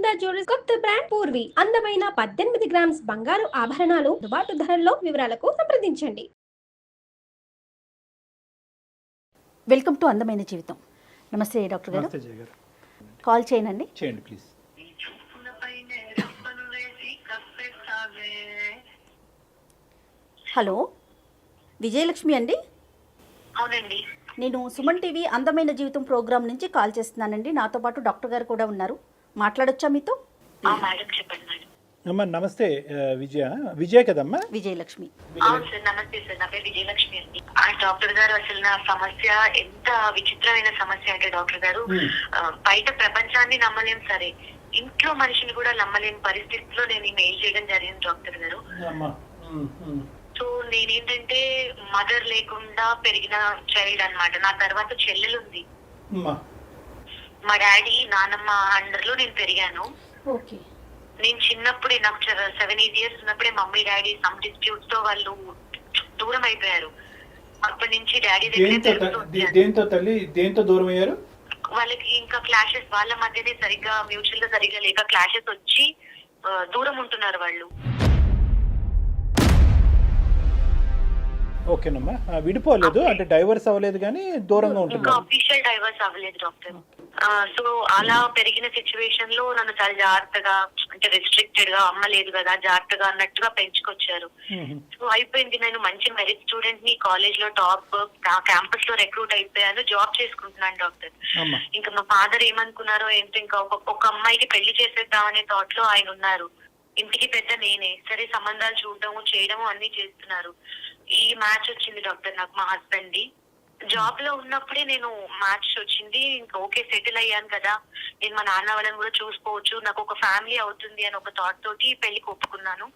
పూర్విత jewellers కొత్త brand Purvi అందమైన 18 grams బంగారు ఆభరణాలు దుబాటు ధరల్లో. వివరాలకు సంప్రదించండి. వెల్కమ్ టు అందమైన జీవితం. నమస్తే డాక్టర్ గారు. నమస్తే జయ గారు. కాల్ చేయనండి. చేయండి ప్లీజ్. హలో, విజయలక్ష్మి అండి. అవునండి. నేను సుమన్ టీవీ అందమైన జీవితం ప్రోగ్రామ్ నుంచి కాల్ చేస్తున్నానండి. నాతో పాటు డాక్టర్ గారు కూడా ఉన్నారు. మాట్లాడొచ్చా మీతో? మేడం చెప్పండి మేడం. అమ్మా నమస్తే. విజయ కదమ్మా? విజయలక్ష్మి. అవును సార్, నమస్తే సార్. నా పేరు విజయలక్ష్మి అండి. డాక్టర్ గారు, అసలు నా సమస్య ఎంత విచిత్రమైన సమస్య అంటే డాక్టర్ గారు, బయట ప్రపంచాన్ని నమ్మలేం సరే, ఇంట్లో మనిషిని కూడా నమ్మలేని పరిస్థితిలో నేను ఈ మెయిల్ చేయడం జరిగింది డాక్టర్ గారు. సో నేనేంటంటే మదర్ లేకుండా పెరిగిన చైల్డ్ అన్నమాట. నా తర్వాత చెల్లెలు ఉంది. మా డాడీ నానమ్మ అండర్ లో నేను పెరిగాను. ఓకే. నేను చిన్నప్పుడే, నాకు 7-8 years ఉన్నప్పుడే మమ్మీ డాడీ సమ్ డిస్ప్యూట్స్ తో వాళ్ళు దూరం అయిపోయారు. అప్పటి నుంచి డాడీ దేంతో దూరం అయ్యారు? వాళ్ళకి ఇంకా క్లాషెస్, వాళ్ళ మధ్యనే సరిగ్గా మ్యూచువల్ గా సరిగ్గా లేక క్లాషెస్ వచ్చి దూరం ఉంటున్నారు వాళ్ళు. ఓకేనమ్మా, విడిపోలేదు అంటే డైవర్స్ అవ్వలేదు కానీ దూరంగా ఇంకా ఉంటుంది. అఫీషియల్ డైవర్స్ అవ్వలేదు డాక్టర్. సో అలా పెరిగిన సిచ్యువేషన్ లో నన్ను చాలా జాగ్రత్తగా, అంటే రెస్ట్రిక్టెడ్ గా, అమ్మ లేదు కదా జాగ్రత్తగా అన్నట్టుగా పెంచుకొచ్చారు. సో అయిపోయింది. నేను మంచి మెరిట్ స్టూడెంట్ ని, కాలేజ్ లో టాప్, క్యాంపస్ లో రిక్రూట్ అయిపోయాను, జాబ్ చేసుకుంటున్నాను డాక్టర్. ఇంకా మా ఫాదర్ ఏమనుకున్నారో ఏంటో, ఇంకా ఒక అమ్మాయికి పెళ్లి చేసేద్దామనే థాట్ లో ఆయన ఉన్నారు. ఇంటికి పెద్ద నేనే. సరే సంబంధాలు చూడటము చేయడము అన్ని చేస్తున్నారు. ఈ మ్యాచ్ వచ్చింది డాక్టర్ నాకు, మా హస్బెండ్ ది. జాబ్ లో ఉన్నప్పుడే నేను మ్యాచ్ వచ్చింది. ఇంకా ఓకే, సెటిల్ అయ్యాను కదా, నేను మా నాన్న వాళ్ళని కూడా చూసుకోవచ్చు, నాకు ఒక ఫ్యామిలీ అవుతుంది అని ఒక థాట్ తోటి పెళ్లికి ఒప్పుకున్నాను.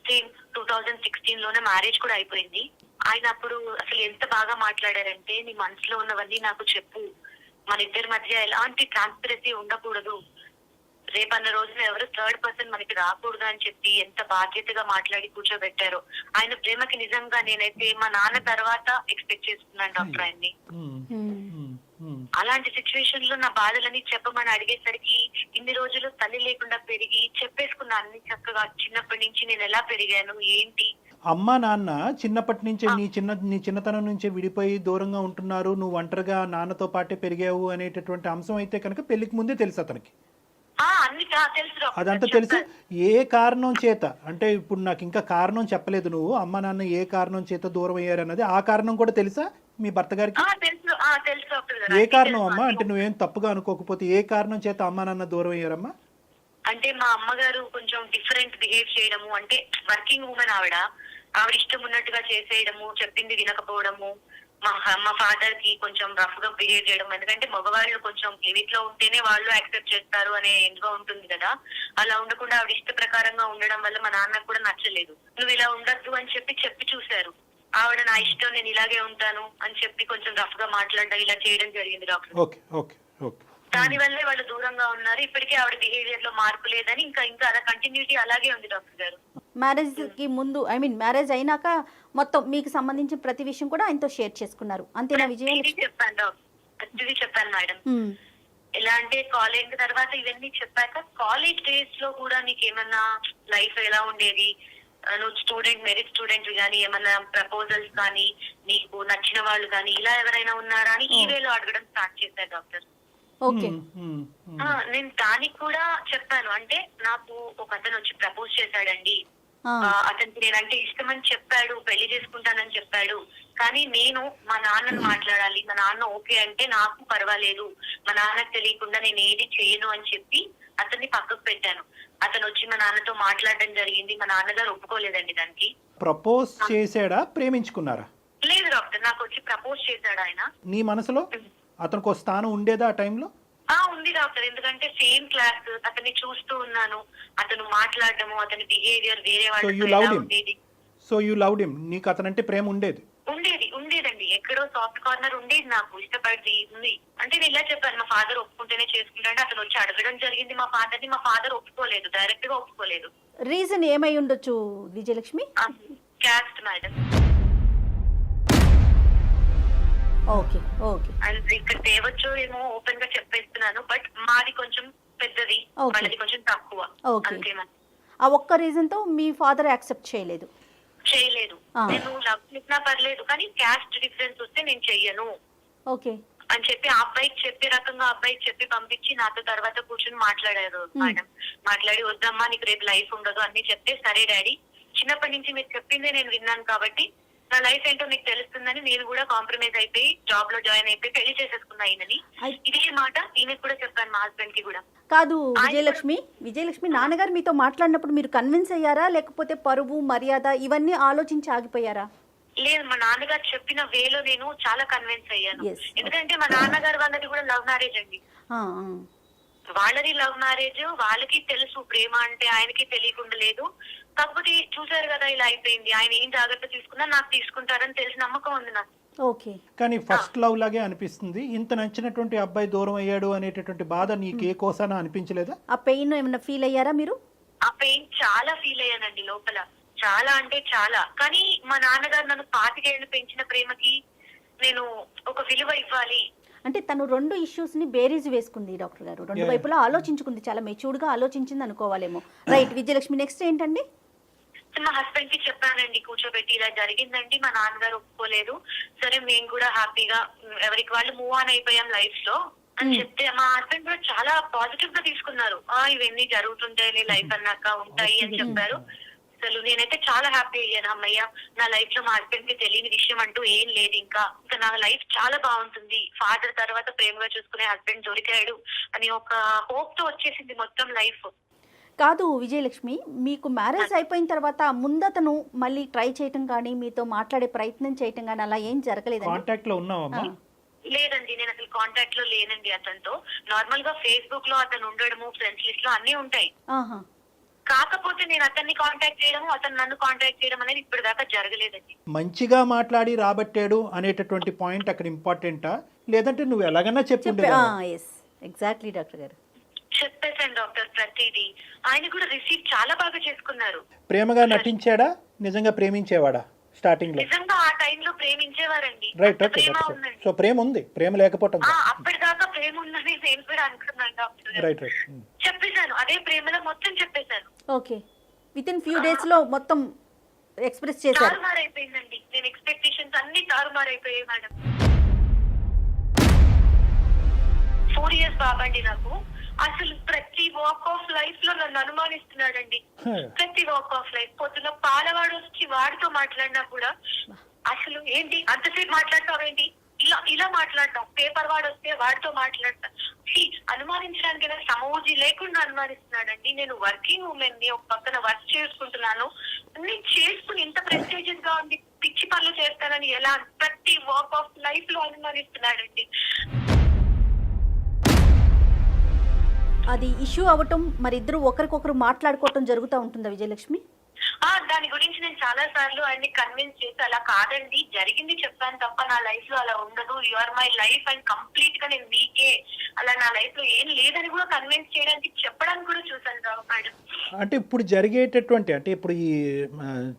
సేమ్ 2016 లోనే మ్యారేజ్ కూడా అయిపోయింది. ఆయన అప్పుడు అసలు ఎంత బాగా మాట్లాడారంటే, నీ మనసులో ఉన్నవన్నీ నాకు చెప్పు, మన ఇద్దరి మధ్య ఎలాంటి ట్రాన్స్పరెన్సీ ఉండకూడదు, రేపన్న రోజున ఎవరు థర్డ్ పర్సన్ మనకి రాకూడదు అని చెప్పి ఎంత బాధ్యతగా మాట్లాడి కూర్చోబెట్టారు. ఆయన ప్రేమకి నిజంగా నేనైతే మా నాన్న తర్వాత ఎక్స్పెక్ట్ చేస్తున్నాను డాక్టర్ ఆయన్ని. అలాంటి సిచ్యువేషన్ లో నా బాధలని చెప్పమని అడిగేసరికి, ఇన్ని రోజులు తల్లి లేకుండా పెరిగి చెప్పేసుకున్నా అన్ని చక్కగా. చిన్నప్పటి నుంచి నేను ఎలా పెరిగాను ఏంటి, అమ్మా నాన్న చిన్నప్పటి నుంచే నీ చిన్నతనం నుంచే విడిపోయి దూరంగా ఉంటున్నారు, నువ్వు ఒంటరిగా నాన్నతో పాటే పెరిగావు అనేటటువంటి అంశం అయితే కనుక పెళ్లికి ముందే తెలుసు అతనికి. అదంతా తెలుసు. ఏ కారణం చేత అంటే, ఇప్పుడు నాకు ఇంకా కారణం చెప్పలేదు నువ్వు, అమ్మ నాన్న ఏ కారణం చేత దూరం అయ్యారు అన్నది, ఆ కారణం కూడా తెలుసా మీ భర్త గారికి? ఏ కారణం అమ్మా? అంటే నువ్వేం తప్పుగా అనుకోకపోతే ఏ కారణం చేత అమ్మ నాన్న దూరం అయ్యారమ్మా? అంటే మా అమ్మగారు కొంచెం డిఫరెంట్ బిహేవ్ చేయడము, అంటే వర్కింగ్ ఉమెన్ ఆవిడ ఇష్టం ఉన్నట్టుగా చేసేయడము, చెప్పింది వినకపోవడము. మా ఫాదర్ కి కొంచెం రఫ్ గా బిహేవ్ చేయడం. ఎందుకంటే మగవాళ్ళు కొంచెం లిమిట్ లో ఉంటేనే వాళ్ళు యాక్సెప్ట్ చేస్తారు అనే ఎందుగా ఉంటుంది కదా, అలా ఉండకుండా ఆవిడ ఇష్ట ప్రకారంగా ఉండడం వల్ల మా నాన్నకు కూడా నచ్చలేదు. నువ్వు ఇలా ఉండద్దు అని చెప్పి చూశారు. ఆవిడ నా ఇష్టం, నేను ఇలాగే ఉంటాను అని చెప్పి కొంచెం రఫ్ గా మాట్లాడడం, ఇలా చేయడం జరిగింది డాక్టర్. దాని వల్లే వాళ్ళు దూరంగా ఉన్నారు. ఇప్పటికే ఆవిడ బిహేవియర్ లో మార్పు లేదని ఇంకా అలా కంటిన్యూటీ అలాగే ఉంది డాక్టర్ గారు. మ్యారేజ్ కి ముందు, మ్యారేజ్ అయినాక మొత్తం మీకు సంబంధించిన ప్రతి విషయం కూడా ఆయనతో షేర్ చేసుకున్నారు, అంతేనా విజయలక్ష్మి? చెప్పాను మేడం. ఎలా అంటే కాలేజ్ తర్వాత ఇవన్నీ చెప్పాక, కాలేజ్ డేస్ లో కూడా నీకు ఏమన్నా లైఫ్ ఎలా ఉండేది, నువ్వు మెరిట్ స్టూడెంట్ గానీ, ఏమన్నా ప్రపోజల్స్ కానీ, నీకు నచ్చిన వాళ్ళు కానీ ఇలా ఎవరైనా ఉన్నారా అని ఈ వేలో అడగడం స్టార్ట్ చేశారు డాక్టర్. ఓకే. నేను దానికి కూడా చెప్పాను. అంటే నాకు ఒక అతను వచ్చి ప్రపోజ్ చేశాడండి, అతనికి నేనంటే ఇష్టమని చెప్పాడు, పెళ్లి చేసుకుంటానని చెప్పాడు. కానీ నేను మా నాన్నను మాట్లాడాలి, మా నాన్న ఓకే అంటే నాకు పర్వాలేదు, మా నాన్నకు తెలియకుండా నేను ఏది చేయను అని చెప్పి అతన్ని పక్కకు పెట్టాను. అతను వచ్చి మా నాన్నతో మాట్లాడడం జరిగింది. మా నాన్నగారు ఒప్పుకోలేదండి దానికి. ప్రపోజ్ చేశాడా, ప్రేమించుకున్నారా? లేదు డాక్టర్, నాకు వచ్చి ప్రపోజ్ చేశాడు ఆయన. నీ మనసులో అతనికి ఒక స్థానం ఉండేదా ఆ టైంలో? ఉంది డాక్టర్. ఎందుకంటే సేమ్ క్లాస్, అతన్ని చూస్తూ ఉన్నాను, అతను మాట్లాడటము, అతని బిహేవియర్ వేరే వాళ్ళతో ఉండేది. So you loved him. నీకు అతనంటే ప్రేమ ఉండేదండి. ఎక్కడో సాఫ్ట్ కార్నర్ ఉండేది, నాకు ఇష్టపడి ఉంది. అంటే నేను ఇలా చెప్పాను, మా ఫాదర్ ఒప్పుకుంటేనే చేసుకుంటాను. అతను వచ్చి అడగడం జరిగింది మా ఫాదర్ ని. మా ఫాదర్ ఒప్పుకోలేదు, డైరెక్ట్ గా ఒప్పుకోలేదు. రీజన్ ఏమై ఉండొచ్చు Vijayalakshmi? Caste madam. Okay. And ఇక్కడ తేవచ్చు ఏమో ఓపెన్ గా చెప్పేస్తున్నాను, బట్ మాది కొంచెం పెద్దది, Okay. వాళ్ళది కొంచెం తక్కువ. Okay. అంతేనా? ఆ ఒక్క రీజన్తో మీ ఫాదర్ యాక్సెప్ట్ చేయలేదు. చేయలేదు. నేను లవ్ చేసినా పర్లేదు కానీ క్యాస్ట్ డిఫరెన్స్ వస్తే నేను చెయ్యను ఓకే అని చెప్పి ఆ అబ్బాయికి చెప్పే రకంగా అబ్బాయికి చెప్పి పంపించి నాతో తర్వాత కూర్చొని మాట్లాడారు మేడం. మాట్లాడి వద్దమ్మా నీకు రేపు లైఫ్ ఉండదు అన్ని చెప్తే, సరే డాడీ చిన్నప్పటి నుంచి మీరు చెప్పిందే నేను విన్నాను కాబట్టి నా లైఫ్ ఏంటో మీకు తెలుస్తుందని నేను కూడా కాంప్రమైజ్ అయిపోయి జాబ్ లో జాయిన్ అయిపోయి పెళ్లి చేసేసుకున్నా ఈయనని. ఇదే మాట ఈయనకి కూడా చెప్పాను, మా హస్బెండ్ కి కూడా. కాదు విజయలక్ష్మి నాన్నగారు మీతో మాట్లాడినప్పుడు మీరు కన్విన్స్ అయ్యారా, లేకపోతే పరువు మర్యాద ఇవన్నీ ఆలోచించి ఆగిపోయారా? లేదు, మా నాన్నగారు చెప్పిన వేలో నేను చాలా కన్విన్స్ అయ్యాను. Yes. ఎందుకంటే మా నాన్నగారు వాళ్ళది కూడా లవ్ మ్యారేజ్ అండి. వాళ్ళది లవ్ మ్యారేజ్, వాళ్ళకి తెలుసు ప్రేమ అంటే, ఆయనకి తెలియకుండా లేదు. కాకపోతే చూసారు కదా ఇలా అయిపోయింది. ఆయన ఏం జాగ్రత్త తీసుకున్నా నాకు తీసుకుంటారని తెలిసి నమ్మకం ఉంది నాకు. ఓకే. కానీ ఫస్ట్ లవ్ లాగే అనిపిస్తుంది. ఇంత నచ్చినటువంటి అబ్బాయి దూరం అయ్యాడు అనేటటువంటి బాధ నీకు ఏ కోసాన అనిపించలేదా? ఆ పెయిన్ ఏమైనా ఫీల్ అయ్యారా మీరు? ఆ పెయిన్ చాలా ఫీల్ అయ్యానండి లోపల, చాలా అంటే చాలా. కానీ మా నాన్నగారు నన్ను 25 ఏళ్ళు పెంచిన ప్రేమకి నేను ఒక విలువ ఇవ్వాలి. అంటే తను రెండు ఇష్యూస్ ని బేరీజ్ వేసుకుంది డాక్టర్ గారు, రెండు వైపులా ఆలోచించుకుంది, చాలా మెచ్యూర్డ్ గా ఆలోచించింది అనుకోవాలేమో. రైట్ విజయలక్ష్మి, నెక్స్ట్ ఏంటండి? మా హస్బెండ్ కి చెప్పానండి కూర్చోబెట్టి, ఇలా జరిగిందండి, మా నాన్నగారు ఒప్పుకోలేదు, సరే మేము కూడా హ్యాపీగా ఎవరికి వాళ్ళు మూవ్ ఆన్ అయిపోయాం లైఫ్ లో అని చెప్తే మా హస్బెండ్ కూడా చాలా పాజిటివ్ గా తీసుకున్నారు. ఇవన్నీ జరుగుతుంటాయి లైఫ్ అన్నాక ఉంటాయి అని చెప్పారు. అసలు నేనైతే చాలా హ్యాపీ అయ్యాను, అమ్మయ్య నా లైఫ్ లో మా హస్బెండ్ కి తెలియని విషయం అంటూ ఏం లేదు, ఇంకా నా లైఫ్ చాలా బాగుంటుంది, ఫాదర్ తర్వాత ప్రేమగా చూసుకునే హస్బెండ్ దొరికాడు అని ఒక హోప్ తో వచ్చేసింది మొత్తం లైఫ్. కాదు విజయలక్ష్మి, మీకు మ్యారేజ్ అయిపోయిన తర్వాత ముందతను మళ్ళీ ట్రై చేయటం కానీ మీతో మాట్లాడే ప్రయత్నం చేయటం కానీ అలా ఏం జరగలేదు? కాంటాక్ట్ లో ఉన్నావమ్మా? లేదండి, నేను అసలు కాంటాక్ట్ లో లేనండి అతనితో. నార్మల్ గా ఫేస్బుక్ లో అతను ఉండడము, ఫ్రెండ్స్ లిస్ట్ లో అన్ని ఉంటాయి. కాకపోతే నేను అతన్ని కాంటాక్ట్ చేయడం, అతను నన్ను కాంటాక్ట్ చేయడం అనేది ఇప్పుడు దాకా జరగలేదండి. మంచిగా మాట్లాడి రాబట్టాడు అనేటటువంటి పాయింట్ అక్కడ ఇంపార్టెంటా, లేదంటే నువ్వు ఎలాగన్నా చెప్పిండే? ఎగ్జాక్ట్లీ డాక్టర్ గారు చెప్పేశాను డాక్టర్ ప్రతిదీ. ఆయన కూడా రిసీవ్ చాలా బాగా చేసుకున్నారు. ప్రేమగా నటించాడా, నిజంగా ప్రేమించేవాడా స్టార్టింగ్ లో? నిజంగా ఆ టైంలో ప్రేమించేవారండి. Right, okay. సో ప్రేమ ఉంది, ప్రేమ లేకపోవటం అప్పటిదాకా ప్రేమ ఉందని నేను కూడా అనుకున్నాను డాక్టర్. Right right. చెప్పేశాను, అదే ప్రేమలో మొత్తం చెప్పేశాను. Okay, with in few days లో మొత్తం ఎక్స్ప్రెస్ చేశారు. తారుమారైపోయిందండి, నేను ఎక్స్పెక్టేషన్స్ అన్ని తారుమారైపోయాయి మేడం. 4 years బాబండి నాకు. అసలు ప్రతి వాక్ ఆఫ్ లైఫ్ లో నన్ను అనుమానిస్తున్నాడండి. ప్రతి వాక్ ఆఫ్ లైఫ్. పొద్దున పాలవాడు వచ్చి వాడితో మాట్లాడినా కూడా అసలు ఏంటి అంతసేపు మాట్లాడతావేంటి, ఇలా మాట్లాడతాం. పేపర్ వాడు వస్తే వాడితో మాట్లాడతా. అనుమానించడానికి సమూజీ లేకుండా అనుమానిస్తున్నాడండి. నేను వర్కింగ్ ఉమెన్ ని, ఒక పక్కన వర్క్ చేసుకుంటున్నాను, నేను చేసుకుని ఇంత ప్రెస్టీజియస్ గా ఉంది, పిచ్చి పనులు చేస్తానని ఎలా ప్రతి వాక్ ఆఫ్ లైఫ్ లో అనుమానిస్తున్నాడండి. అది ఇష్యూ అవ్వటం, మరి ఇద్దరు ఒకరికొకరు మాట్లాడుకోవటం జరుగుతూ ఉంటుందా విజయలక్ష్మి? దాని గురించి నేను చాలా సార్లు ఆయన్ని కన్విన్స్ చేసి, అలా కాదండి జరిగింది చెప్పాను తప్ప నా లైఫ్ లో అలా ఉండదు, you are my life and complete గా నేను మీకే, అలా నా లైఫ్ లో ఏం లేదని కూడా కన్విన్స్ చేయడానికి చెప్పడానికి కూడా చూసాను మేడం. అంటే ఇప్పుడు జరిగేటటువంటి, అంటే ఇప్పుడు ఈ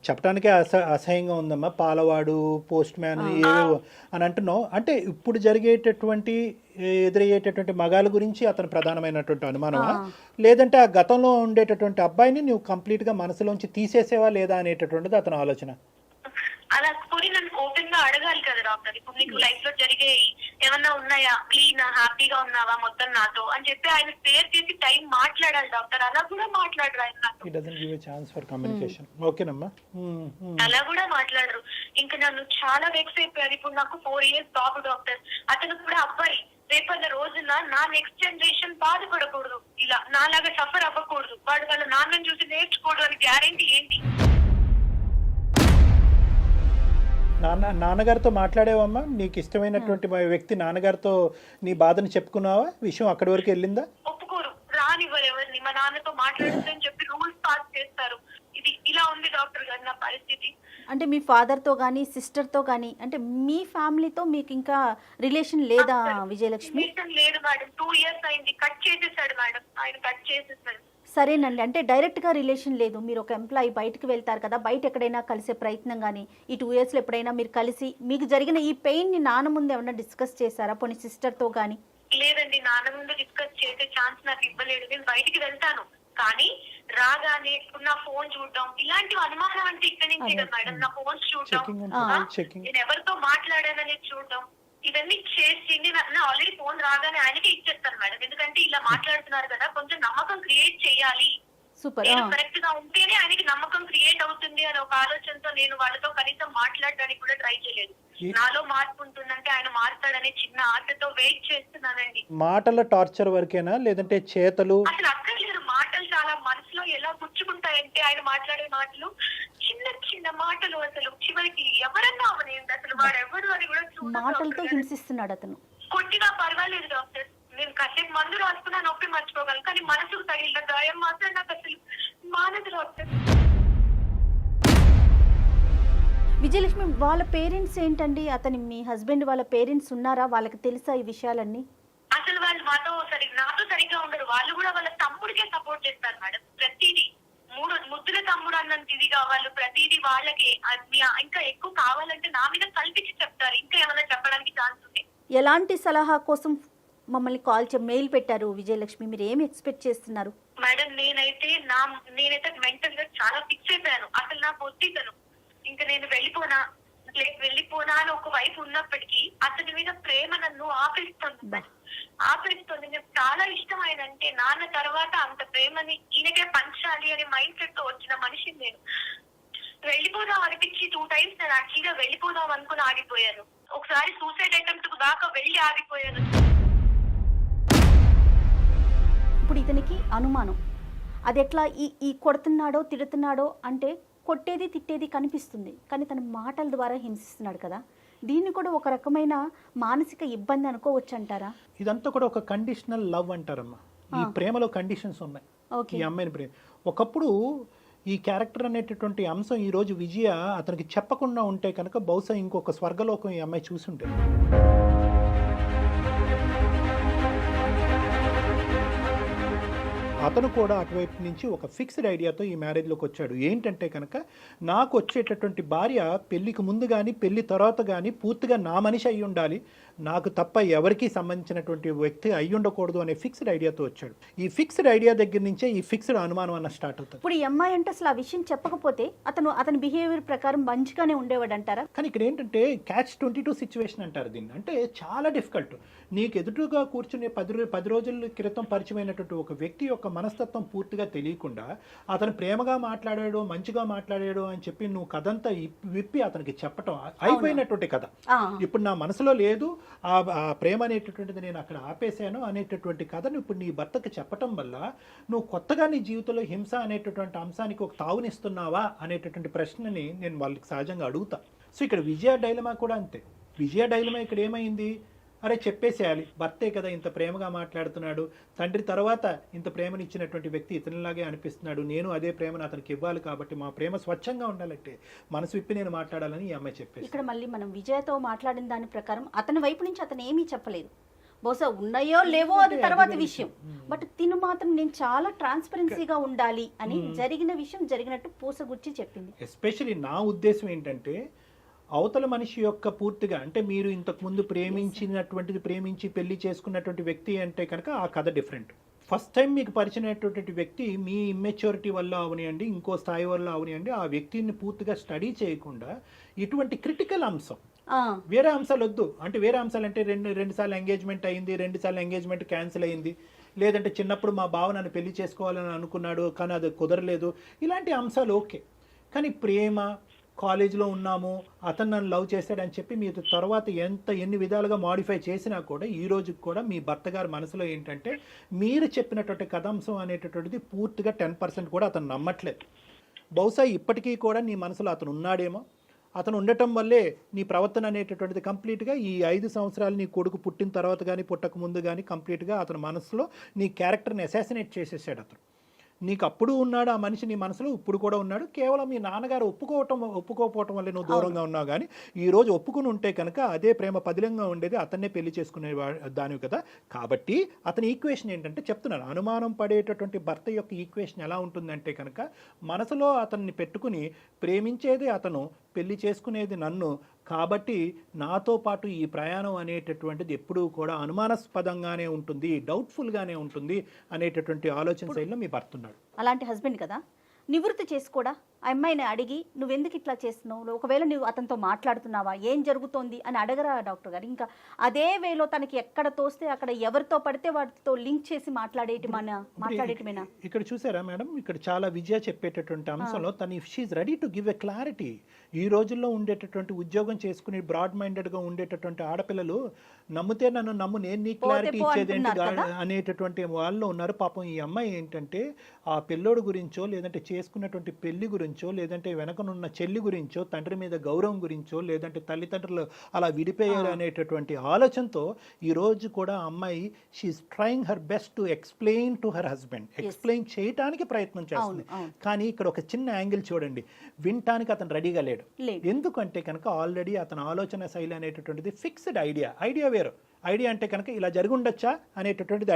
చెప్పడానికే అసహ్యంగా ఉందమ్మా, పాలవాడు, పోస్ట్ మ్యాన్ ఏవో అని అంటున్నావు. అంటే ఇప్పుడు జరిగేటటువంటి ఎదురయ్యేటటువంటి మగాళ్ళ గురించి అతను ప్రధానమైనటువంటి అనుమానమా, లేదంటే ఆ గతంలో ఉండేటటువంటి అబ్బాయిని నువ్వు కంప్లీట్ గా మనసులోంచి తీసేసేవా లేదా అనేటటువంటిది అతని ఆలోచన? అలా పోనీ నన్ను ఓపెన్ గా అడగాలి కదా డాక్టర్. ఇప్పుడు నీకు లైఫ్ లో జరిగే ఏమన్నా ఉన్నాయా, క్లీన్ హ్యాపీగా ఉన్నావా మొత్తం నాతో అని చెప్పి ఆయన స్పేర్ చేసి టైం మాట్లాడాలి డాక్టర్. అలా కూడా మాట్లాడరు ఆయన నాతో. He doesn't give a chance for communication. ఓకేనమ్మా. అలా కూడా మాట్లాడరు. ఇంకా నన్ను చాలా వెక్స్ అయిపోయారు. ఇప్పుడు నాకు 4 years బాబు డాక్టర్. అతను కూడా అబ్బాయి. రేపన్న రోజున నా నెక్స్ట్ జనరేషన్ బాధపడకూడదు, ఇలా నాలాగా సఫర్ అవ్వకూడదు, వాడు వాళ్ళ నాన్నని చూసి నేర్చుకోవడం అని గ్యారెంటీ ఏంటి? నాన్నగారితో మాట్లాడేవమ్మా? నీకు ఇష్టమైనటువంటి వ్యక్తి నాన్నగారితో నీ బాధను చెప్పుకున్నావా? విషయం అక్కడి వరకు వెళ్ళిందా? ఒప్పుకోరు, రానివ్వరు ఎవరిని. మా నాన్నతో మాట్లాడుతుందని చెప్పి రూల్స్ పాస్ చేస్తారు. ఇది ఇలా ఉంది డాక్టర్ గారు నా పరిస్థితి. అంటే మీ ఫాదర్తో కానీ సిస్టర్తో కానీ, అంటే మీ ఫ్యామిలీతో మీకు ఇంకా రిలేషన్ లేదా విజయలక్ష్మి? లేదు మేడం, 2 years అయింది. కట్ చేసేసాడు మేడం, ఆయన కట్ చేసేసాడు. సరేనండి, అంటే డైరెక్ట్గా రిలేషన్ లేదు. మీరు ఒక ఎంప్లాయీ బయటకు వెళ్తారు కదా, బయట ఎక్కడైనా కలిసే ప్రయత్నం కానీ ఈ 2 yearsలో ఎప్పుడైనా మీరు కలిసి మీకు జరిగిన ఈ పెయిన్ని నాన్న ముందు ఏమన్నా డిస్కస్ చేశారా, పోనీ సిస్టర్తో కానీ? లేదండి, నాన్న ముందు డిస్కస్ చేసే ఛాన్స్ నాకు ఇవ్వలేదు. నేను బయటికి వెళ్తాను, కానీ రాగానే ఇప్పుడు నా ఫోన్ చూడడం, ఇలాంటివి అనుమానం అంటే ఇక్కడి నుంచే కదా మేడం. నా ఫోన్స్ చూడడం, నేను ఎవరితో మాట్లాడాననేది చూడడం, ఇవన్నీ చేసి నేను ఆల్రెడీ ఫోన్ రాగానే ఆయనకి ఇచ్చేస్తాను మేడం. ఎందుకంటే ఇలా మాట్లాడుతున్నారు కదా, కొంచెం నమ్మకం క్రియేట్ చేయాలి, నేను కరెక్ట్ గా ఉంటేనే ఆయనకి నమ్మకం క్రియేట్ అవుతుంది అనే ఒక ఆలోచనతో నేను వాళ్ళతో కనీసం మాట్లాడడానికి కూడా ట్రై చేయలేదు. నాలో మార్పు ఉంటుందంటే ఆయన మారుతాడనే చిన్న ఆశతో వెయిట్ చేస్తున్నానండి. మాటల టార్చర్ వరకేనా లేదంటే చేతలు? అసలు అక్కర్లేదు, మాటలు చాలా మనసులో ఎలా గుచ్చుకుంటాయంటే ఆయన మాట్లాడే మాటలు చిన్న చిన్న మాటలు, అసలు చివరికి ఎవరన్నా అవనేది అసలు వాడెవరు అని కూడా మాటలతో హింసిస్తున్నాడు అతను. కొట్టినా పర్వాలేదు డాక్టర్, నేను కాసేపు మందు రాసుకున్నా నొప్పి మర్చిపోగలను, కానీ మనసుకు తగిలిన గాయం మాత్రం నాకు అసలు మానదు డాక్టర్. విజయలక్ష్మి, వాళ్ళ పేరెంట్స్ ఏంటండి? అతని మీ హస్బెండ్ వాళ్ళ పేరెంట్స్ ఉన్నారా? వాళ్ళకి తెలుసా ఈ విషయాలన్నీ? అసలు వాళ్ళు నాతో సరిగ్గా ఉండరు. వాళ్ళు కూడా వాళ్ళ తమ్ముడికే సపోర్ట్ చేస్తారు మేడం. ప్రతిదీ ముద్దుల తమ్ముడు అన్నంత ఇదిగా వాళ్ళు ప్రతిదీ వాళ్ళకి, ఇంకా ఎక్కువ కావాలంటే నా మీద కల్పించి చెప్తారు. ఇంకా ఏమైనా చెప్పడానికి ఛాన్స్ ఉంది. ఎలాంటి సలహా కోసం మమ్మల్ని మెయిల్ పెట్టారు విజయలక్ష్మి? మీరు ఏమి ఎక్స్పెక్ట్ చేస్తున్నారు? మేడం, నేనైతే మెంటల్ గా చాలా ఫిక్స్ అయిపోయాను. అసలు నాకు వద్దితను, ఇంకా నేను వెళ్ళిపోనా అని ఒక వైపు ఉన్నప్పటికీ అతని మీద ప్రేమ నన్ను ఆపేస్తుంది. నాకు చాలా ఇష్టం ఆయన అంటే. నాన్న తర్వాత అంత ప్రేమని ఈయనకే పంచాలి అనే మైండ్ సెట్ తో వచ్చిన మనిషిని నేను. వెళ్ళిపోదాం అనిపించి 2 times నేను యాక్చువల్గా వెళ్ళిపోదాం అనుకుని ఆగిపోయాను. ఒకసారి సూసైడ్ అటెంప్ట్ దాకా వెళ్ళి ఆగిపోయాను. ఇప్పుడు ఇతనికి అనుమానం, అది ఎట్లా ఈ కొడుతున్నాడో తిడుతున్నాడో అంటే కొట్టేది తిట్టేది కనిపిస్తుంది, కానీ తన మాటల ద్వారా హింసిస్తున్నాడు కదా. దీన్ని కూడా ఒక రకమైన మానసిక ఇబ్బంది అనుకోవచ్చు అంటారా? ఇదంతా కూడా ఒక కండిషనల్ లవ్ అంటారమ్మా. ఈ ప్రేమలో కండిషన్స్ ఉన్నాయి. ఈ అమ్మాయిని ప్రేమ ఒకప్పుడు ఈ క్యారెక్టర్ అనేటటువంటి అంశం ఈ రోజు విజయ అతనికి చెప్పకుండా ఉంటే కనుక బహుశా ఇంకొక స్వర్గలోకం ఈ అమ్మాయి చూసి ఉంటుంది. అతను కూడా అటువైపు నుంచి ఒక ఫిక్స్డ్ ఐడియాతో ఈ మ్యారేజ్లోకి వచ్చాడు. ఏంటంటే కనుక నాకు వచ్చేటటువంటి భార్య పెళ్లికి ముందు కానీ పెళ్లి తర్వాత కానీ పూర్తిగా నా మనిషి అయి ఉండాలి, నాకు తప్ప ఎవరికి సంబంధించినటువంటి వ్యక్తి అయి ఉండకూడదు అనే ఫిక్స్డ్ ఐడియాతో వచ్చాడు. ఈ ఫిక్స్డ్ ఐడియా దగ్గర నుంచే ఈ ఫిక్స్డ్ అనుమానం అన్న స్టార్ట్ అవుతుంది. ఇప్పుడు ఈ అమ్మాయి అంటే అసలు ఆ విషయం చెప్పకపోతే అతని బిహేవియర్ ప్రకారం మంచిగానే ఉండేవాడు అంటారా? కానీ ఇక్కడ ఏంటంటే catch-22 సిచ్యువేషన్ అంటారు దీన్ని. అంటే చాలా డిఫికల్ట్. నీకు ఎదురుగా కూర్చునే 10 రోజుల క్రితం పరిచయమైనటువంటి ఒక వ్యక్తి యొక్క మనస్తత్వం పూర్తిగా తెలియకుండా అతను ప్రేమగా మాట్లాడాడు, మంచిగా మాట్లాడాడు అని చెప్పి నువ్వు కథంతా విప్పి అతనికి చెప్పటం అయిపోయినటువంటి కథ. ఇప్పుడు నా మనసులో లేదు, ఆ ప్రేమ అనేటటువంటిది నేను అక్కడ ఆపేశాను అనేటటువంటి కథను ఇప్పుడు నీ భర్తకు చెప్పటం వల్ల నువ్వు కొత్తగా నీ జీవితంలో హింస అనేటటువంటి అంశానికి ఒక తావునిస్తున్నావా అనేటటువంటి ప్రశ్నని నేను వాళ్ళకి సహజంగా అడుగుతా. సో ఇక్కడ విజయ డైలమా కూడా అంతే. విజయ డైలమా ఇక్కడ ఏమైంది, అరే చెప్పేసేయాలి, భర్తే కదా ఇంత ప్రేమగా మాట్లాడుతున్నాడు, తండ్రి తర్వాత ఇంత ప్రేమనిచ్చినటువంటి వ్యక్తి ఇతనిలాగే అనిపిస్తున్నాడు, నేను అదే ప్రేమను అతనికి ఇవ్వాలి, కాబట్టి మా ప్రేమ స్వచ్ఛంగా ఉండాలంటే మనసు విప్పి నేను మాట్లాడాలని ఈ అమ్మాయి చెప్పేసి. ఇక్కడ మళ్ళీ మనం విజయతో మాట్లాడిన దాని ప్రకారం అతని వైపు నుంచి అతను ఏమీ చెప్పలేదు. బహుశా ఉన్నాయో లేవో అది తర్వాత విషయం, బట్ తిను మాత్రం నేను చాలా ట్రాన్స్పరెన్సీగా ఉండాలి అని జరిగిన విషయం జరిగినట్టు పూసగుచ్చి చెప్పింది. ఎస్పెషలీ నా ఉద్దేశం ఏంటంటే అవతల మనిషి యొక్క పూర్తిగా అంటే మీరు ఇంతకుముందు ప్రేమించి పెళ్లి చేసుకున్నటువంటి వ్యక్తి అంటే కనుక ఆ కథ డిఫరెంట్. ఫస్ట్ టైం మీకు పరిచయమైనటువంటి వ్యక్తి మీ ఇమ్మెచ్యూరిటీ వల్ల అవనియండి, ఇంకో స్థాయి వల్ల అవనియండి, ఆ వ్యక్తిని పూర్తిగా స్టడీ చేయకుండా ఇటువంటి క్రిటికల్ అంశం, వేరే అంశాలు వద్దు అంటే వేరే అంశాలు అంటే రెండు సార్లు ఎంగేజ్మెంట్ అయింది, 2 సార్లు ఎంగేజ్మెంట్ క్యాన్సిల్ అయింది, లేదంటే చిన్నప్పుడు మా బావ నన్ను పెళ్లి చేసుకోవాలని అనుకున్నాడు కానీ అది కుదరలేదు, ఇలాంటి అంశాలు ఓకే. కానీ ప్రేమ, కాలేజీలో ఉన్నాము, అతను నన్ను లవ్ చేశాడని చెప్పి మీరు తర్వాత ఎన్ని విధాలుగా మాడిఫై చేసినా కూడా ఈ రోజుకి కూడా మీ భర్త గారి మనసులో ఏంటంటే మీరు చెప్పినటువంటి కథాంశం అనేటటువంటిది పూర్తిగా 10% కూడా అతను నమ్మట్లేదు. బహుశా ఇప్పటికీ కూడా నీ మనసులో అతను ఉన్నాడేమో, అతను ఉండటం వల్లే నీ ప్రవర్తన అనేటటువంటిది కంప్లీట్గా ఈ 5 సంవత్సరాలు నీ కొడుకు పుట్టిన తర్వాత కానీ పుట్టక ముందు కానీ కంప్లీట్గా అతని మనసులో నీ క్యారెక్టర్ని అసాసినేట్ చేసేసాడు అతను. నీకు అప్పుడు ఉన్నాడు ఆ మనిషి నీ మనసులో, ఇప్పుడు కూడా ఉన్నాడు. కేవలం మీ నాన్నగారు ఒప్పుకోకపోవటం వల్ల నువ్వు దూరంగా ఉన్నావు. కానీ ఈ రోజు ఒప్పుకుని ఉంటే కనుక అదే ప్రేమ పదిలంగా ఉండేది, అతన్నే పెళ్లి చేసుకునే దానివి కదా. కాబట్టి అతని ఈక్వేషన్ ఏంటంటే చెప్తున్నాను, అనుమానం పడేటటువంటి భర్త యొక్క ఈక్వేషన్ ఎలా ఉంటుందంటే కనుక మనసులో అతన్ని పెట్టుకుని ప్రేమించేది అతను, పెళ్లి చేసుకునేది నన్ను, కాబట్టి నాతో పాటు ఈ ప్రయాణం అనేటటువంటిది ఎప్పుడూ కూడా అనుమానాస్పదంగానే ఉంటుంది, డౌట్ఫుల్గానే ఉంటుంది అనేటటువంటి ఆలోచన శైలిలో మీ భర్త ఉన్నాడు. అలాంటి హస్బెండ్ కదా, నివృత్తి చేసుకోడా ఆ అమ్మాయిని అడిగి నువ్వెందుకు ఇట్లా చేస్తున్నావు, ఒకవేళ నువ్వు అతనితో మాట్లాడుతున్నావా, ఏం జరుగుతోంది అని అడగరా డాక్టర్ గారు? ఇంకా అదే వేలో తనకి ఎక్కడ తోస్తే అక్కడ ఎవరితో పడితే వాటితో లింక్ చేసి మాట్లాడేటమేనా? ఇక్కడ చూసారా మేడం, ఇక్కడ చాలా విజయ చెప్పేటటువంటి అంశంలో తను if she's ready to give a clarity. ఈ రోజుల్లో ఉండేటటువంటి ఉద్యోగం చేసుకుని బ్రాడ్ మైండెడ్గా ఉండేటటువంటి ఆడపిల్లలు నమ్మితే నన్ను నమ్ము, నేను నీ క్లారిటీ ఇచ్చేది ఏంటి అనేటటువంటి వాళ్ళు ఉన్నారు. పాపం ఈ అమ్మాయి ఏంటంటే ఆ పిల్లోడు గురించో, లేదంటే చేసుకున్నటువంటి పెళ్లి గురించో, లేదంటే వెనకనున్న చెల్లి గురించో, తండ్రి మీద గౌరవం గురించో, లేదంటే తల్లిదండ్రులు అలా విడిపోయారు అనేటటువంటి ఆలోచనతో ఈ రోజు కూడా అమ్మాయి she's trying her best to explain to her husband, explain చేయడానికి ప్రయత్నం చేస్తుంది. కానీ ఇక్కడ ఒక చిన్న యాంగిల్ చూడండి, వినటానికి అతను రెడీగా లేడు. ఎందుకంటే కనుక ఆల్రెడీ అతని ఆలోచన శైలి అనేటటువంటిది ఫిక్స్డ్ ఐడియా వేరు. ఐడియా అంటే కనుక ఇలా జరిగి ఉండొచ్చా అనేటటువంటిది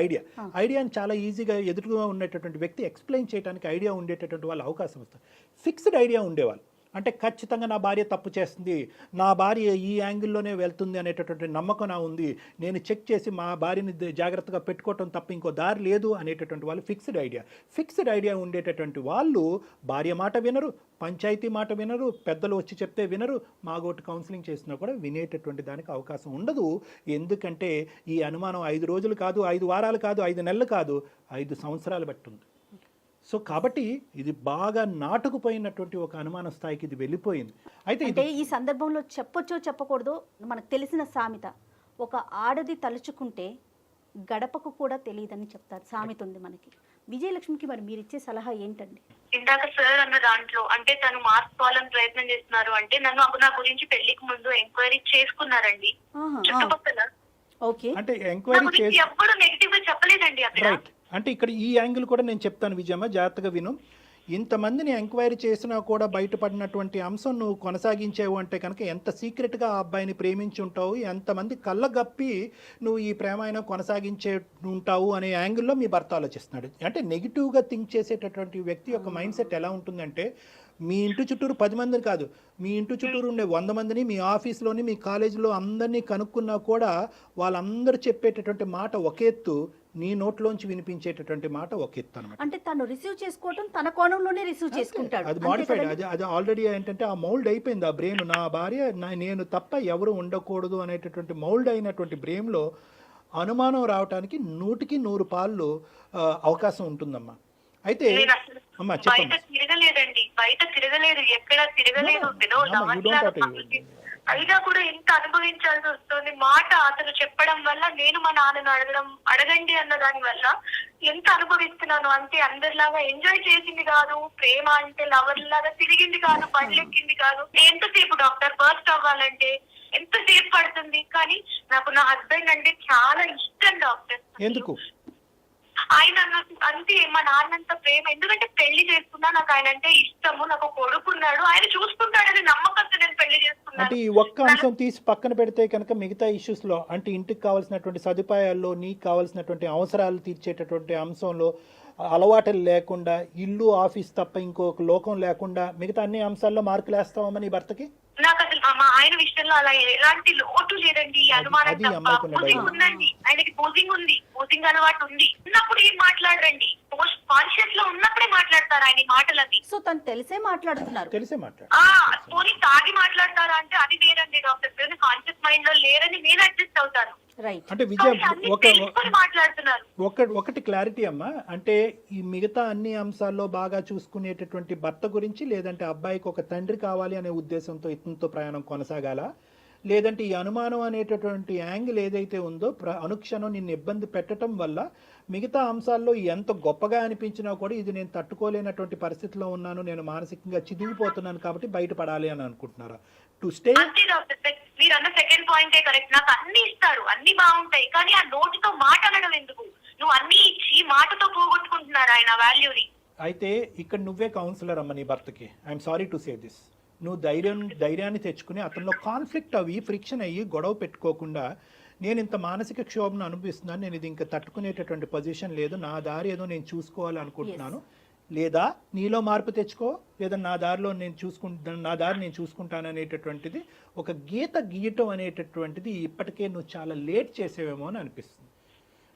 ఐడియాని చాలా ఈజీగా ఎదురుగా ఉండేటటువంటి వ్యక్తి ఎక్స్ప్లెయిన్ చేయడానికి ఐడియా ఉండేటటువంటి వాళ్ళు అవకాశం వస్తుంది. ఫిక్స్డ్ ఐడియా ఉండేవాళ్ళు అంటే ఖచ్చితంగా నా భార్య తప్పు చేస్తుంది, నా భార్య ఈ యాంగిల్లోనే వెళ్తుంది అనేటటువంటి నమ్మకం నా ఉంది, నేను చెక్ చేసి మా భార్యని జాగ్రత్తగా పెట్టుకోవటం తప్ప ఇంకో దారి లేదు అనేటటువంటి వాళ్ళు ఫిక్స్డ్ ఐడియా ఉండేటటువంటి వాళ్ళు భార్య మాట వినరు, పంచాయతీ మాట వినరు, పెద్దలు వచ్చి చెప్తే వినరు, మాగోటి కౌన్సిలింగ్ చేసినా కూడా వినేటటువంటి దానికి అవకాశం ఉండదు. ఎందుకంటే ఈ అనుమానం 5 రోజులు కాదు, 5 వారాలు కాదు, 5 నెలలు కాదు, 5 సంవత్సరాలు బట్టి ఉంది. సో కాబట్టి ఇది బాగా నాటుకుపోయినటువంటి ఒక అనుమాన స్థాయికి ఇది వెళ్ళిపోయింది. అయితే ఈ సందర్భంలో చెప్పొచ్చో చెప్పకూడదో మనకు తెలిసిన సామెత, ఒక ఆడది తలుచుకుంటే గడపకు కూడా తెలియదని చెప్తారు, సామెత ఉంది మనకి. విజయలక్ష్మికి మరి మీరు ఇచ్చే సలహా ఏంటండి? ఇందాక సార్ అన్న దాంట్లో అంటే తను మార్చుకోవాలని ప్రయత్నం చేస్తున్నారు అంటే నన్ను నా గురించి పెళ్లికి ముందు ఎంక్వైరీ చేసుకున్నారండి చుట్టుపక్కల. ఓకే, అంటే ఎంక్వైరీ చేసి ఎప్పుడు నెగిటివ్ గా చెప్పలేదండి అక్కడ. రైట్, అంటే ఇక్కడ ఈ యాంగిల్ కూడా నేను చెప్తాను విజయమ్మ, జాగ్రత్తగా విను. ఇంతమందిని ఎంక్వైరీ చేసినా కూడా బయటపడినటువంటి అంశం నువ్వు కొనసాగించావు అంటే కనుక ఎంత సీక్రెట్గా ఆ అబ్బాయిని ప్రేమించి ఉంటావు, ఎంతమంది కళ్ళగప్పి నువ్వు ఈ ప్రేమాయణం కొనసాగించే ఉంటావు అనే యాంగిల్లో మీ భర్త ఆలోచిస్తున్నాడు. అంటే నెగిటివ్గా థింక్ చేసేటటువంటి వ్యక్తి యొక్క మైండ్ సెట్ ఎలా ఉంటుందంటే, మీ ఇంటి చుట్టూరు 10 మందిని కాదు, మీ ఇంటి చుట్టూరు ఉండే 100 మందిని, మీ ఆఫీస్లోని మీ కాలేజీలో అందరినీ కనుక్కున్నా కూడా వాళ్ళందరూ చెప్పేటటువంటి మాట ఒక ఎత్తు, నీ నోట్లోంచి వినిపించేటటువంటి మాట ఒక ఎత్తు అనమాట. అంటే తను రిసీవ్ చేసుకోవడం తన కోణంలోనే రిసీవ్ చేసుకుంటాడు, అది మాడిఫైడ్, అది ఆల్రెడీ ఏంటంటే ఆ మౌల్డ్ అయిపోయింది. ఆ బ్రెయిన్, నా భార్య నేను తప్ప ఎవరు ఉండకూడదు అనేటటువంటి మౌల్డ్ అయినటువంటి బ్రెయిన్లో అనుమానం రావడానికి 100కి 100 పాళ్ళు అవకాశం ఉంటుందమ్మా. అయితే అమ్మా చెప్పండి. బయట తిరగలేదు, ఎక్కడ తిరగలేదు, అయినా కూడా ఎంత అనుభవించాల్సి వస్తుంది. మాట అతను చెప్పడం వల్ల నేను మా నాన్నను అడగండి అన్న దాని వల్ల ఎంత అనుభవిస్తున్నాను అంటే, అందరిలాగా ఎంజాయ్ చేసింది కాదు, ప్రేమ అంటే లవర్ లాగా తిరిగింది కాదు, పనిలెక్కింది కాదు. ఎంతసేపు డాక్టర్ బర్స్ట్ అవ్వాలంటే ఎంతసేపు పడుతుంది, కానీ నాకు నా హస్బెండ్ అంటే చాలా ఇష్టం డాక్టర్. ఎందుకు? ఆయన అంతే, మా నాన్నంత ప్రేమ, ఎందుకంటే పెళ్లి చేసుకున్నా నాకు ఆయన అంటే ఇష్టము, నాకు కొడుకున్నాడు, ఆయన చూసుకుంటాడని నమ్మకంతో నేను పెళ్లి చేసుకున్నాను. అంటే ఈ ఒక్క అంశం తీసి పక్కన పెడితే కనుక మిగతా ఇష్యూస్ లో, అంటే ఇంటికి కావాల్సినటువంటి సదుపాయాల్లో, నీకు కావాల్సినటువంటి అవసరాలు తీర్చేటటువంటి అంశంలో అలవాటులు లేకుండా, ఇల్లు ఆఫీస్ తప్ప ఇంకొక లోకం లేకుండా మిగతా అన్ని అంశాల్లో మార్కులు వేస్తావమ్మా నీ భర్తకి? నాకు అసలు మా ఆయన విషయంలో అలా ఎలాంటి లోటు లేదండి, అనుమానం తప్ప. బూజింగ్ ఉందండి, ఆయనకి బూజింగ్ ఉంది, బూజింగ్ అలవాటు ఉంది. ఉన్నప్పుడు ఏం మాట్లాడరండి, పోస్ట్ కాన్షియస్ లో ఉన్నప్పుడే మాట్లాడతారు ఆయన మాటలది. సో తను తెలిసే మాట్లాడుతున్నారు, పోనీ తాగి మాట్లాడతారా అంటే అది వేరండి డాక్టర్. కాన్షియస్ మైండ్ లో లేరని నేను అడ్జస్ట్ అవుతాను. అంటే విజయ్ మాట్లాడుతున్నారు. ఒకటి క్లారిటీ అమ్మా, అంటే ఈ మిగతా అన్ని అంశాల్లో బాగా చూసుకునేటటువంటి భర్త గురించి, లేదంటే అబ్బాయికి ఒక తండ్రి కావాలి అనే ఉద్దేశంతో ఇతనితో ప్రయాణం కొనసాగాల, లేదంటే ఈ అనుమానం అనేటటువంటి యాంగిల్ ఏదైతే ఉందో అనుక్షణం నిన్ను ఇబ్బంది పెట్టడం వల్ల మిగతా అంశాల్లో ఎంత గొప్పగా అనిపించినా కూడా ఇది నేను తట్టుకోలేనటువంటి పరిస్థితిలో ఉన్నాను, నేను మానసికంగా చిదిగిపోతున్నాను కాబట్టి బయటపడాలి అని అనుకుంటున్నారా? టు స్టే మీరు అన్న సెకండ్ పాయింటే కరెక్ట్. నాకు అన్ని ఇస్తారు, అన్ని బాగుంటాయి, కానీ ఆ నోటితో మాట అనడం ఎందుకు? నువ్వు అన్ని ఇచ్చి మాటతో పోగొట్టుకుంటున్నారు ఆయన వాల్యూని. అయితే ఇక్కడ నువ్వే కౌన్సిలర్ అమ్మ నీ భర్తకి. I'm sorry to say this. నువ్వు ధైర్యాన్ని తెచ్చుకుని అతనిలో కాన్ఫ్లిక్ట్ అవి ఫ్రిక్షన్ అయ్యి గొడవ పెట్టుకోకుండా, నేను ఇంత మానసిక క్షోభను అనుభవిస్తున్నాను, నేను ఇది ఇంకా తట్టుకునేటటువంటి పొజిషన్ లేదు, నా దారి ఏదో నేను చూసుకోవాలి అనుకుంటున్నాను, లేదా నీలో మార్పు తెచ్చుకో, లేదా నా దారి నేను చూసుకుంటాను అనేటటువంటిది ఒక గీత గీయటం అనేటటువంటిది ఇప్పటికే నువ్వు చాలా లేట్ చేసేవేమో అని అనిపిస్తుంది.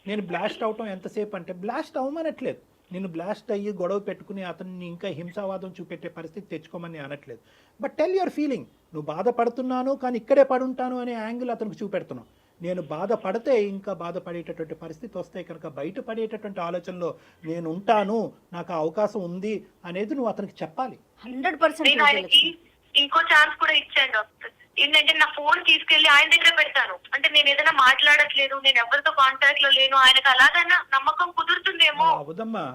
నేను బ్లాస్ట్ అవటం ఎంతసేపు అంటే బ్లాస్ట్ అవ్వమనట్లేదు, నేను బ్లాస్ట్ అయ్యి గొడవ పెట్టుకుని అతన్ని ఇంకా హింసావాదం చూపెట్టే పరిస్థితి తెచ్చుకోమని అనట్లేదు. But tell your feeling. నువ్వు బాధపడుతున్నాను కానీ ఇక్కడే పడుంటాను అనే యాంగిల్ అతనికి చూపెడుతున్నావు. నేను బాధపడితే ఇంకా బాధపడేటటువంటి పరిస్థితి వస్తాయి కనుక బయటపడేటటువంటి ఆలోచనలో నేను ఉంటాను, నాకు ఆ అవకాశం ఉంది అనేది నువ్వు అతనికి చెప్పాలి. 100% నేను ఆయనకి ఇంకో ఛాన్స్ కూడా ఇచ్చాను డాక్టర్. ఏంటంటే నా ఫోన్ తీసుకెళ్లి ఆయన దగ్గర పెడతాను. అంటే నేను ఏదైనా మాట్లాడట్లేదు, నేను ఎవరితో కాంటాక్ట్ లో లేను, ఆయనకు అలాగైనా నమ్మకం కుదురుతుందేమో.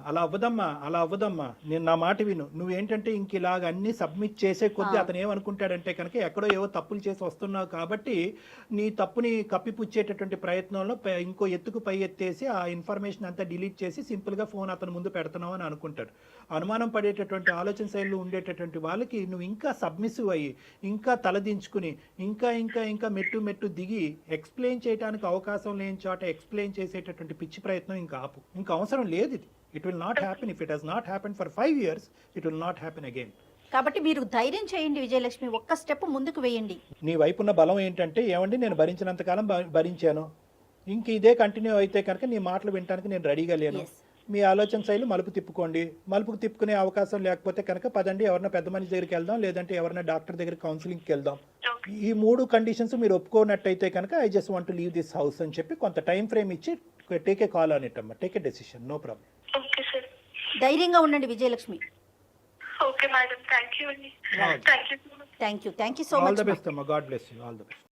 అలా అవ్వదమ్మా. నేను నా మాట విను. నువ్వేంటంటే ఇంక ఇలాగ అన్ని సబ్మిట్ చేసే కొద్దీ అతను ఏమనుకుంటాడంటే కనుక ఎక్కడో ఏవో తప్పులు చేసి వస్తున్నావు కాబట్టి నీ తప్పుని కప్పిపుచ్చేటటువంటి ప్రయత్నంలో ఇంకో ఎత్తుకు పై ఎత్తేసి ఆ ఇన్ఫర్మేషన్ అంతా డిలీట్ చేసి సింపుల్ గా ఫోన్ అతను ముందు పెడుతున్నావు అని అనుకుంటాడు. అనుమానం పడేటటువంటి ఆలోచన శైలిలో ఉండేటటువంటి వాళ్ళకి నువ్వు ఇంకా సబ్మిసివ్ అయ్యి ఇంకా తలదించుకుని ఇంకా ఇంకా ఇంకా మెట్టు దిగి ఎక్స్ప్లెయిన్ చేయడానికి అవకాశం లేని చోట ఎక్స్ప్లెయిన్ చేసేటటువంటి పిచ్చి ప్రయత్నం ఇంకా ఆపు. ఇంకా అవసరం లేదు ఇది. It will not happen. If it has not happen for 5 years, it will not happen again. కాబట్టి మీరు ధైర్యం చేయండి విజయలక్ష్మి, ఒక్క స్టెప్ ముందుకు వేయండి. నీ వైపున్న బలం ఏంటంటే ఏమండి నేను భరించినంతకాలం భరించాను, ఇంక ఇదే కంటిన్యూ అయితే కనుక నీ మాటలు వినడానికి నేను రెడీగా లేను. మీ ఆలోచన శైలి మలుపు తిప్పుకోండి. మలుపుకు తిప్పుకునే అవకాశం లేకపోతే కనుక పదండి ఎవరైనా పెద్ద మనిషి దగ్గరికి వెళ్దాం, లేదంటే ఎవరైనా డాక్టర్ దగ్గర కౌన్సిలింగ్కి వెళ్దాం. ఈ 3 కండిషన్స్ మీరు ఒప్పుకోనట్టయితే కనుక I just want to leave this house అని చెప్పి కొంత టైం ఫ్రేమ్ ఇచ్చి take a call on it అమ్మా. Take a decision, no problem. Okay sir. ధైర్యంగా ఉండండి Vijayalakshmi. Okay madam, thank you అండి. Thank you so all much. The best అమ్మా. God bless you. All the best.